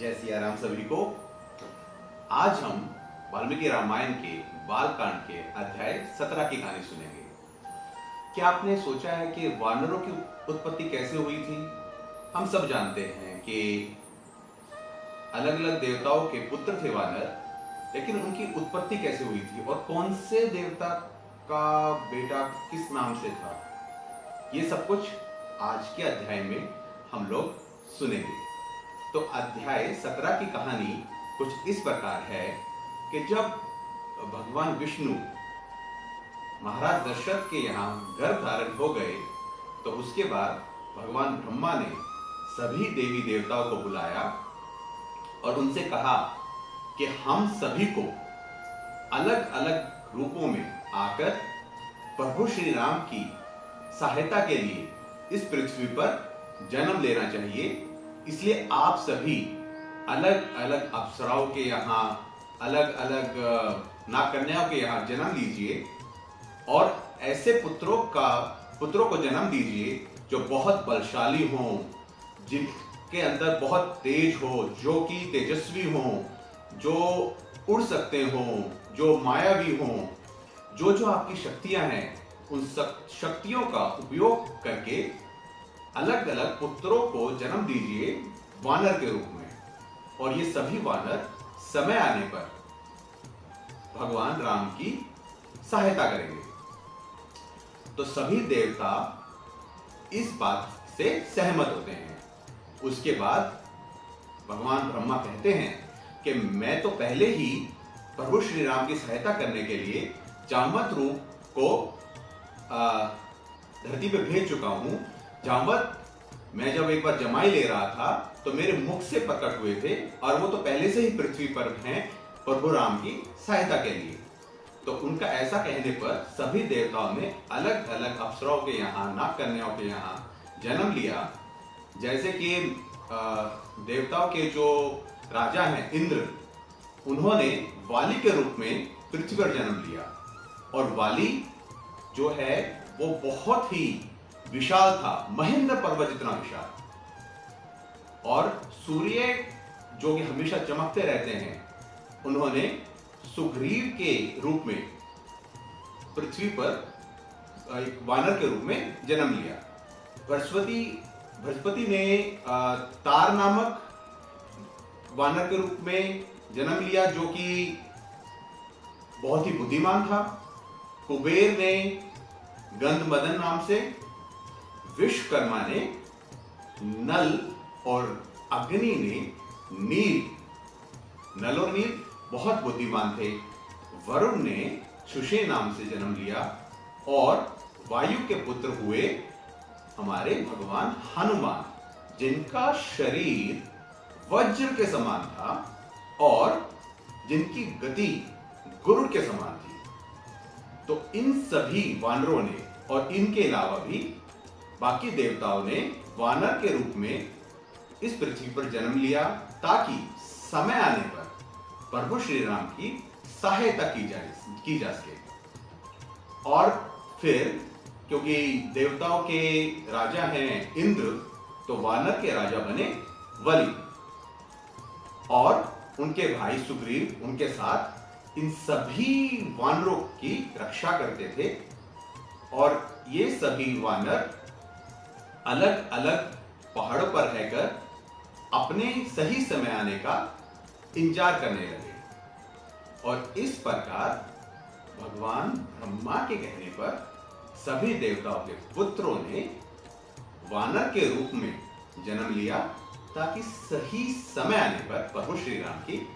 जय सिया राम सभी को। आज हम वाल्मीकि रामायण के बालकांड के अध्याय 17 की कहानी सुनेंगे। क्या आपने सोचा है कि वानरों की उत्पत्ति कैसे हुई थी? हम सब जानते हैं कि अलग अलग देवताओं के पुत्र थे वानर, लेकिन उनकी उत्पत्ति कैसे हुई थी और कौन से देवता का बेटा किस नाम से था, ये सब कुछ आज के अध्याय में हम लोग सुनेंगे। तो अध्याय 17 की कहानी कुछ इस प्रकार है कि जब भगवान विष्णु महाराज दशरथ के यहाँ गर्भ धारण हो गए, तो उसके बाद भगवान ब्रह्मा ने सभी देवी देवताओं को बुलाया और उनसे कहा कि हम सभी को अलग अलग रूपों में आकर प्रभु श्री राम की सहायता के लिए इस पृथ्वी पर जन्म लेना चाहिए। इसलिए आप सभी अलग अलग अप्सराओं के यहाँ, अलग अलग नागकन्याओं के यहाँ जन्म लीजिए और ऐसे पुत्रों को जन्म दीजिए जो बहुत बलशाली हों, जिनके अंदर बहुत तेज हो, जो कि तेजस्वी हों, जो उड़ सकते हों, जो मायावी हों। जो जो आपकी शक्तियां हैं, उन शक्तियों का उपयोग करके अलग अलग पुत्रों को जन्म दीजिए वानर के रूप में, और ये सभी वानर समय आने पर भगवान राम की सहायता करेंगे। तो सभी देवता इस बात से सहमत होते हैं। उसके बाद भगवान ब्रह्मा कहते हैं कि मैं तो पहले ही प्रभु श्री राम की सहायता करने के लिए जामवंत रूप को धरती पे भेज चुका हूं। जामवंत मैं जब एक बार जमाई ले रहा था तो मेरे मुख से प्रकट हुए थे, और वो तो पहले से ही पृथ्वी पर हैं प्रभु राम की सहायता के लिए। तो उनका ऐसा कहने पर सभी देवताओं ने अलग अलग अप्सराओं के यहाँ, नागकन्याओं के यहाँ जन्म लिया। जैसे कि देवताओं के जो राजा हैं इंद्र, उन्होंने वाली के रूप में पृथ्वी पर जन्म लिया, और वाली जो है वो बहुत ही विशाल था, महेंद्र पर्वत जितना विशाल। और सूर्य जो कि हमेशा चमकते रहते हैं, उन्होंने सुग्रीव के रूप में पृथ्वी पर एक वानर के रूप में जन्म लिया। बृहस्पति ने तार नामक वानर के रूप में जन्म लिया, जो कि बहुत ही बुद्धिमान था। कुबेर ने गंधमदन नाम से, विश्वकर्मा ने नल, और अग्नि ने नील। नल और नील बहुत बुद्धिमान थे। वरुण ने सुषे नाम से जन्म लिया, और वायु के पुत्र हुए हमारे भगवान हनुमान, जिनका शरीर वज्र के समान था और जिनकी गति गुरुड़ के समान थी। तो इन सभी वानरों ने, और इनके अलावा भी बाकी देवताओं ने वानर के रूप में इस पृथ्वी पर जन्म लिया, ताकि समय आने पर प्रभु श्री राम की सहायता की जा सके। और फिर क्योंकि देवताओं के राजा हैं इंद्र, तो वानर के राजा बने वली, और उनके भाई सुग्रीव उनके साथ इन सभी वानरों की रक्षा करते थे। और ये सभी वानर अलग अलग पहाड़ों पर रहकर अपने सही समय आने का इंतजार करने लगे, और इस प्रकार भगवान ब्रह्मा के कहने पर सभी देवताओं के पुत्रों ने वानर के रूप में जन्म लिया, ताकि सही समय आने पर प्रभु श्री राम की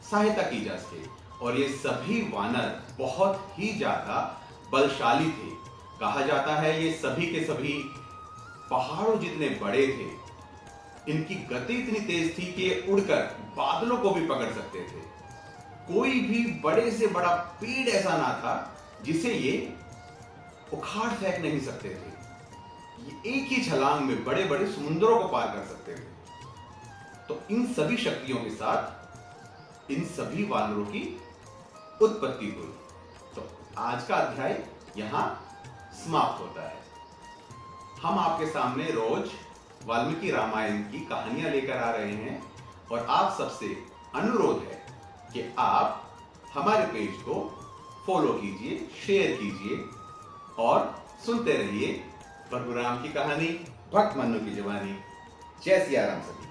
सहायता की जा सके। और ये सभी वानर बहुत ही ज्यादा बलशाली थे। कहा जाता है ये सभी के सभी पहाड़ों जितने बड़े थे। इनकी गति इतनी तेज थी कि ये उड़कर बादलों को भी पकड़ सकते थे। कोई भी बड़े से बड़ा पेड़ ऐसा ना था जिसे ये उखाड़ फेंक नहीं सकते थे। ये एक ही छलांग में बड़े बड़े समुद्रों को पार कर सकते थे। तो इन सभी शक्तियों के साथ इन सभी वानरों की उत्पत्ति हुई। तो आज का अध्याय यहां समाप्त होता है। हम आपके सामने रोज वाल्मीकि रामायण की कहानियां लेकर आ रहे हैं। और आप सबसे अनुरोध है कि आप हमारे पेज को फॉलो कीजिए, शेयर कीजिए और सुनते रहिए प्रभु राम की कहानी, भक्त मन्नू की जवानी। जय सिया राम सभी।